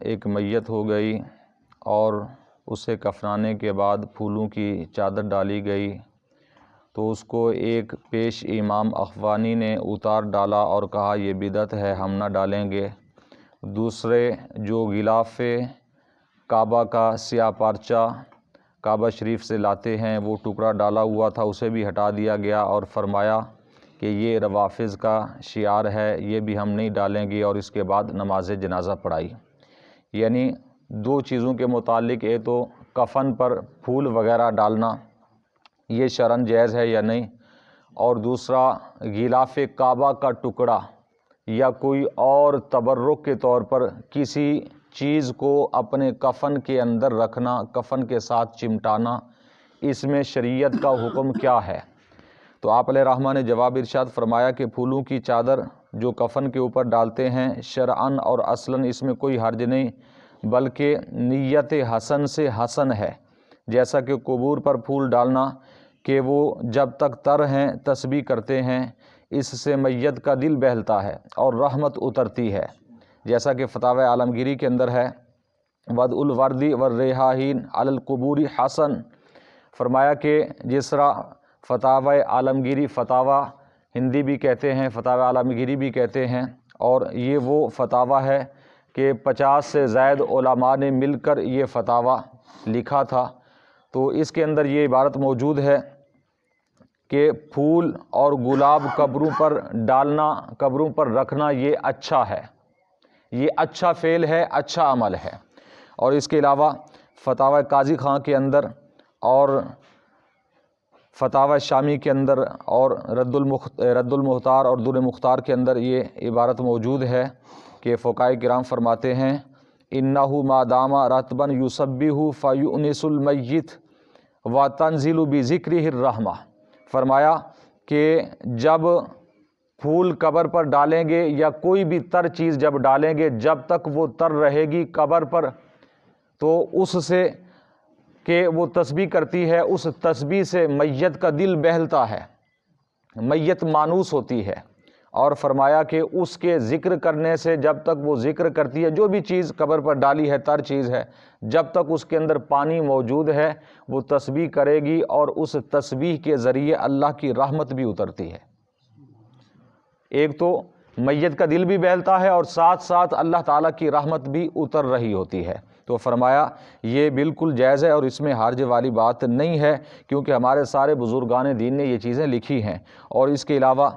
ایک میت ہو گئی اور اسے کفنانے کے بعد پھولوں کی چادر ڈالی گئی تو اس کو ایک پیش امام اخوانی نے اتار ڈالا اور کہا یہ بدعت ہے، ہم نہ ڈالیں گے۔ دوسرے جو غلاف کعبہ کا سیاہ پارچہ کعبہ شریف سے لاتے ہیں وہ ٹکڑا ڈالا ہوا تھا، اسے بھی ہٹا دیا گیا اور فرمایا کہ یہ روافض کا شعار ہے، یہ بھی ہم نہیں ڈالیں گے، اور اس کے بعد نماز جنازہ پڑھائی۔ یعنی دو چیزوں کے متعلق، ایک تو کفن پر پھول وغیرہ ڈالنا یہ شرعاً جائز ہے یا نہیں، اور دوسرا غلاف کعبہ کا ٹکڑا یا کوئی اور تبرک کے طور پر کسی چیز کو اپنے کفن کے اندر رکھنا، کفن کے ساتھ چمٹانا، اس میں شریعت کا حکم کیا ہے؟ تو آپ علیہ الرحمہ نے جواب ارشاد فرمایا کہ پھولوں کی چادر جو کفن کے اوپر ڈالتے ہیں شرعاً اور اصلاً اس میں کوئی حرج نہیں، بلکہ نیت حسن سے حسن ہے، جیسا کہ قبور پر پھول ڈالنا کہ وہ جب تک تر ہیں تسبیح کرتے ہیں، اس سے میت کا دل بہلتا ہے اور رحمت اترتی ہے، جیسا کہ فتاوی عالمگیری کے اندر ہے وضع الورد والریحان علی القبور حسن۔ فرمایا کہ جس طرح فتاوی عالمگیری، فتاوی ہندی بھی کہتے ہیں، فتاوی عالمگیری بھی کہتے ہیں، اور یہ وہ فتاوی ہے کہ 50 سے زائد علماء نے مل کر یہ فتاوی لکھا تھا۔ تو اس کے اندر یہ عبارت موجود ہے کہ پھول اور گلاب قبروں پر ڈالنا، قبروں پر رکھنا یہ اچھا ہے، یہ اچھا فعل ہے، اچھا عمل ہے۔ اور اس کے علاوہ فتاوی قاضی خان کے اندر اور فتاوی شامی کے اندر اور رد المختار اور در مختار کے اندر یہ عبارت موجود ہے کہ فقہاء کرام فرماتے ہیں انہ ما دام رطبا یسبح فیؤنس المیت وتنزل بذکرہ الرحمہ۔ فرمایا کہ جب پھول قبر پر ڈالیں گے یا کوئی بھی تر چیز جب ڈالیں گے، جب تک وہ تر رہے گی قبر پر تو اس سے کہ وہ تسبیح کرتی ہے، اس تسبیح سے میت کا دل بہلتا ہے، میت مانوس ہوتی ہے۔ اور فرمایا کہ اس کے ذکر کرنے سے، جب تک وہ ذکر کرتی ہے، جو بھی چیز قبر پر ڈالی ہے تر چیز ہے، جب تک اس کے اندر پانی موجود ہے وہ تسبیح کرے گی اور اس تسبیح کے ذریعے اللہ کی رحمت بھی اترتی ہے۔ ایک تو میت کا دل بھی بہلتا ہے اور ساتھ ساتھ اللہ تعالیٰ کی رحمت بھی اتر رہی ہوتی ہے۔ تو فرمایا یہ بالکل جائز ہے اور اس میں حرج والی بات نہیں ہے، کیونکہ ہمارے سارے بزرگان دین نے یہ چیزیں لکھی ہیں۔ اور اس کے علاوہ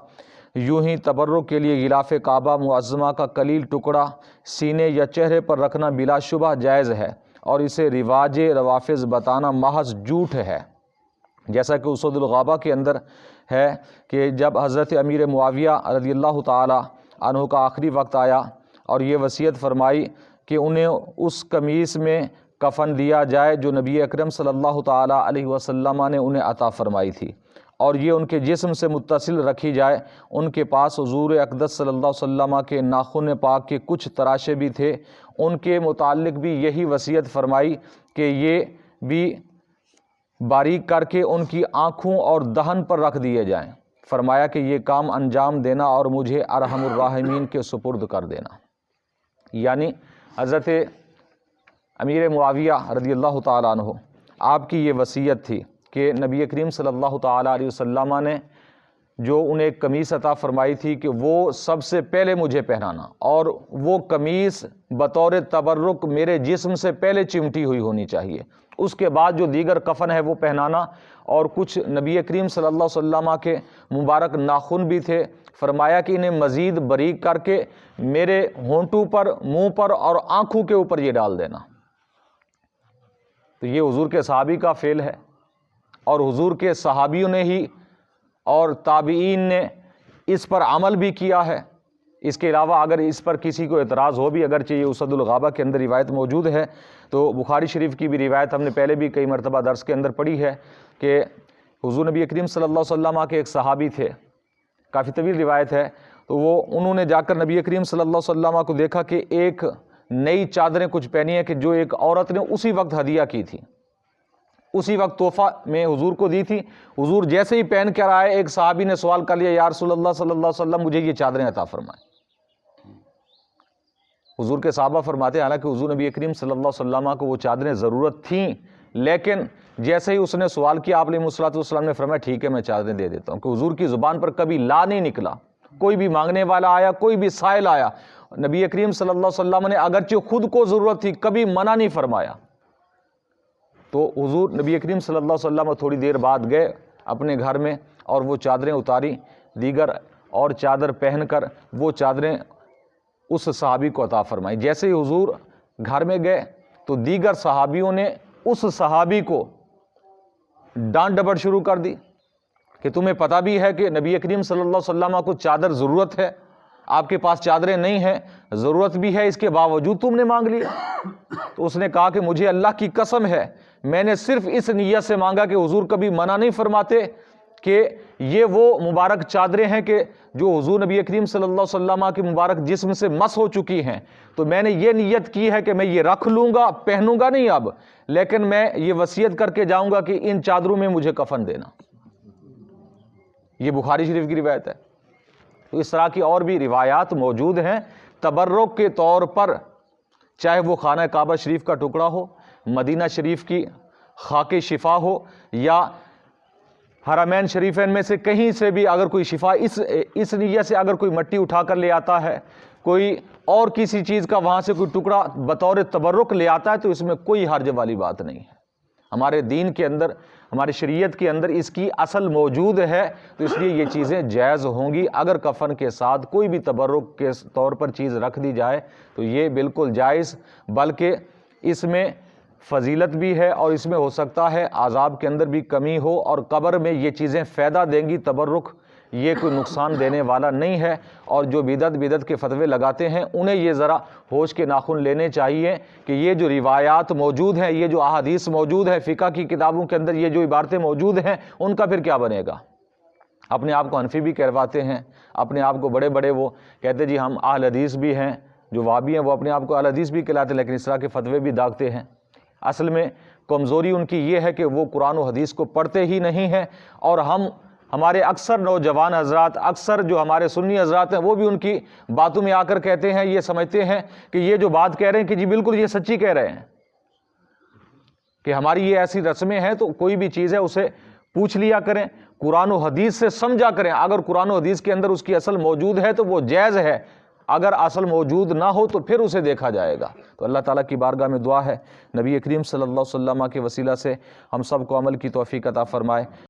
یوں ہی تبرک کے لیے غلاف کعبہ معظمہ کا قلیل ٹکڑا سینے یا چہرے پر رکھنا بلا شبہ جائز ہے، اور اسے رواج روافض بتانا محض جھوٹ ہے، جیسا کہ اسود الغابہ کے اندر ہے کہ جب حضرت امیر معاویہ رضی اللہ تعالی عنہ کا آخری وقت آیا اور یہ وصیت فرمائی کہ انہیں اس قمیص میں کفن دیا جائے جو نبی اکرم صلی اللہ تعالی علیہ وسلم نے انہیں عطا فرمائی تھی، اور یہ ان کے جسم سے متصل رکھی جائے۔ ان کے پاس حضور اقدس صلی اللہ علیہ وسلم کے ناخن پاک کے کچھ تراشے بھی تھے، ان کے متعلق بھی یہی وصیت فرمائی کہ یہ بھی باریک کر کے ان کی آنکھوں اور دہن پر رکھ دیے جائیں۔ فرمایا کہ یہ کام انجام دینا اور مجھے ارحم الراحمین کے سپرد کر دینا۔ یعنی حضرت امیر معاویہ رضی اللہ تعالیٰ عنہ آپ کی یہ وصیت تھی کہ نبی کریم صلی اللہ تعالیٰ علیہ وسلم نے جو انہیں ایک قمیص عطا فرمائی تھی کہ وہ سب سے پہلے مجھے پہنانا، اور وہ قمیص بطور تبرک میرے جسم سے پہلے چمٹی ہوئی ہونی چاہیے، اس کے بعد جو دیگر کفن ہے وہ پہنانا۔ اور کچھ نبی کریم صلی اللہ علیہ وسلم کے مبارک ناخن بھی تھے، فرمایا کہ انہیں مزید باریک کر کے میرے ہونٹوں پر، منہ پر اور آنکھوں کے اوپر یہ ڈال دینا۔ تو یہ حضور کے صحابی کا فعل ہے، اور حضور کے صحابیوں نے ہی اور تابعین نے اس پر عمل بھی کیا ہے۔ اس کے علاوہ اگر اس پر کسی کو اعتراض ہو بھی، اگرچہ یہ اسد الغابہ کے اندر روایت موجود ہے، تو بخاری شریف کی بھی روایت ہم نے پہلے بھی کئی مرتبہ درس کے اندر پڑھی ہے کہ حضور نبی کریم صلی اللہ علیہ وسلم کے ایک صحابی تھے، کافی طویل روایت ہے، تو انہوں نے جا کر نبی کریم صلی اللہ علیہ وسلم کو دیکھا کہ ایک نئی چادریں کچھ پہنی ہیں کہ جو ایک عورت نے اسی وقت ہدیہ کی تھی، اسی وقت تحفہ میں حضور کو دی تھی۔ حضور جیسے ہی پہن کر آئے، ایک صحابی نے سوال کر لیا، یا رسول اللہ صلی اللہ علیہ وسلم مجھے یہ چادریں عطا فرمائیں۔ حضور کے صحابہ فرماتے ہیں حالانکہ حضور نبی کریم صلی اللہ علیہ وسلم کو وہ چادریں ضرورت تھیں، لیکن جیسے ہی اس نے سوال کیا آپ علیہ الصلوۃ والسلام نے فرمایا ٹھیک ہے میں چادریں دے دیتا ہوں، کہ حضور کی زبان پر کبھی لا نہیں نکلا۔ کوئی بھی مانگنے والا آیا، کوئی بھی سائل آیا، نبی کریم صلی اللہ علیہ وسلم نے اگرچہ خود کو ضرورت تھی کبھی منع نہیں فرمایا۔ تو حضور نبی کریم صلی اللہ علیہ وسلم تھوڑی دیر بعد گئے اپنے گھر میں اور وہ چادریں اتاری، دیگر اور چادر پہن کر وہ چادریں اس صحابی کو عطا فرمائی۔ جیسے ہی حضور گھر میں گئے تو دیگر صحابیوں نے اس صحابی کو ڈانٹ ڈپٹ شروع کر دی کہ تمہیں پتہ بھی ہے کہ نبی کریم صلی اللہ علیہ وسلم کو چادر ضرورت ہے، آپ کے پاس چادریں نہیں ہیں، ضرورت بھی ہے، اس کے باوجود تم نے مانگ لیا۔ تو اس نے کہا کہ مجھے اللہ کی قسم ہے میں نے صرف اس نیت سے مانگا کہ حضور کبھی منع نہیں فرماتے کہ یہ وہ مبارک چادریں ہیں کہ جو حضور نبی کریم صلی اللہ علیہ وسلم کے مبارک جسم سے مس ہو چکی ہیں، تو میں نے یہ نیت کی ہے کہ میں یہ رکھ لوں گا، پہنوں گا نہیں اب، لیکن میں یہ وصیت کر کے جاؤں گا کہ ان چادروں میں مجھے کفن دینا۔ یہ بخاری شریف کی روایت ہے۔ تو اس طرح کی اور بھی روایات موجود ہیں تبرک کے طور پر، چاہے وہ خانہ کعبہ شریف کا ٹکڑا ہو، مدینہ شریف کی خاک شفا ہو، یا حرمین شریفین میں سے کہیں سے بھی اگر کوئی شفا اس نیت سے اگر کوئی مٹی اٹھا کر لے آتا ہے، کوئی اور کسی چیز کا وہاں سے کوئی ٹکڑا بطور تبرک لے آتا ہے، تو اس میں کوئی حرج والی بات نہیں ہے۔ ہمارے دین کے اندر، ہماری شریعت کے اندر اس کی اصل موجود ہے، تو اس لیے یہ چیزیں جائز ہوں گی۔ اگر کفن کے ساتھ کوئی بھی تبرک کے طور پر چیز رکھ دی جائے تو یہ بالکل جائز، بلکہ اس میں فضیلت بھی ہے، اور اس میں ہو سکتا ہے عذاب کے اندر بھی کمی ہو، اور قبر میں یہ چیزیں فائدہ دیں گی۔ تبرک یہ کوئی نقصان دینے والا نہیں ہے، اور جو بدعت کے فتوے لگاتے ہیں انہیں یہ ذرا ہوش کے ناخن لینے چاہیے کہ یہ جو روایات موجود ہیں، یہ جو احادیث موجود ہے فقہ کی کتابوں کے اندر، یہ جو عبارتیں موجود ہیں، ان کا پھر کیا بنے گا؟ اپنے آپ کو حنفی بھی کہلواتے ہیں، اپنے آپ کو بڑے بڑے وہ کہتے جی ہم اہل حدیث بھی ہیں، جو وہابی ہیں وہ اپنے آپ کو اہل حدیث بھی کہلاتے ہیں، لیکن اس طرح کے فتوے بھی داغتے ہیں۔ اصل میں کمزوری ان کی یہ ہے کہ وہ قرآن و حدیث کو پڑھتے ہی نہیں ہیں، اور ہمارے اکثر نوجوان حضرات، اکثر جو ہمارے سنی حضرات ہیں، وہ بھی ان کی باتوں میں آ کر کہتے ہیں، یہ سمجھتے ہیں کہ یہ جو بات کہہ رہے ہیں کہ جی بالکل یہ سچی کہہ رہے ہیں، کہ ہماری یہ ایسی رسمیں ہیں، تو کوئی بھی چیز ہے اسے پوچھ لیا کریں، قرآن و حدیث سے سمجھا کریں۔ اگر قرآن و حدیث کے اندر اس کی اصل موجود ہے تو وہ جائز ہے، اگر اصل موجود نہ ہو تو پھر اسے دیکھا جائے گا۔ تو اللہ تعالیٰ کی بارگاہ میں دعا ہے نبی کریم صلی اللہ علیہ وسلم کے وسیلہ سے ہم سب کو عمل کی توفیق عطا فرمائے۔